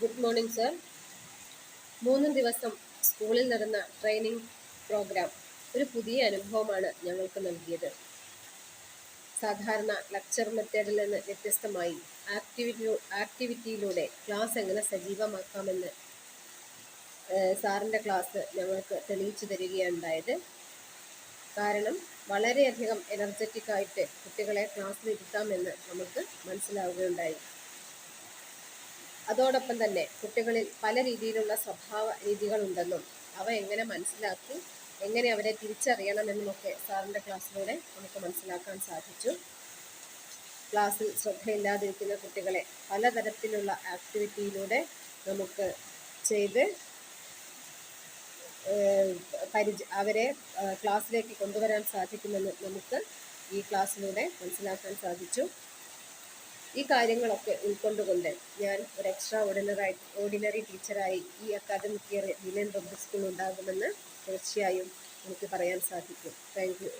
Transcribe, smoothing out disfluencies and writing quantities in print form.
Good morning sir. 3 ദിവസം സ്കൂളിൽ നടന്ന ട്രെയിനിങ് പ്രോഗ്രാം ഒരു പുതിയ അനുഭവമാണ് ഞങ്ങൾക്ക് നൽകിയത്. സാധാരണ ലെക്ചർ മെത്തേഡിൽ നിന്ന് വ്യത്യസ്തമായി ആക്ടിവിറ്റിയിലൂടെ ക്ലാസ് എങ്ങനെ സജീവമാക്കാമെന്ന് സാറിൻ്റെ ക്ലാസ് ഞങ്ങൾക്ക് തെളിയിച്ചു തരികയുണ്ടായത്. കാരണം വളരെയധികം എനർജറ്റിക് ആയിട്ട് കുട്ടികളെ ക്ലാസ്സിൽ ഇരുത്താമെന്ന് നമുക്ക് മനസ്സിലാവുകയുണ്ടായി. അതോടൊപ്പം തന്നെ കുട്ടികളിൽ പല രീതിയിലുള്ള സ്വഭാവ രീതികളുണ്ടെന്നും അവ എങ്ങനെ മനസ്സിലാക്കി എങ്ങനെ അവരെ തിരിച്ചറിയണമെന്നുമൊക്കെ സാറിൻ്റെ ക്ലാസ്സിലൂടെ നമുക്ക് മനസ്സിലാക്കാൻ സാധിച്ചു. ക്ലാസ്സിൽ ശ്രദ്ധയില്ലാതിരിക്കുന്ന കുട്ടികളെ പലതരത്തിലുള്ള ആക്ടിവിറ്റിയിലൂടെ നമുക്ക് ചെയ്ത് അവരെ ക്ലാസ്സിലേക്ക് കൊണ്ടുവരാൻ സാധിക്കുമെന്ന് നമുക്ക് ഈ ക്ലാസ്സിലൂടെ മനസ്സിലാക്കാൻ സാധിച്ചു. ഈ കാര്യങ്ങളൊക്കെ ഉൾക്കൊണ്ടുകൊണ്ട് ഞാൻ ഒരു എക്സ്ട്രാ ഓർഡിനറി ടീച്ചറായി ഈ academic year Willian public school ഉണ്ടാകുമെന്ന് തീർച്ചയായും എനിക്ക് പറയാൻ സാധിക്കും. Thank you.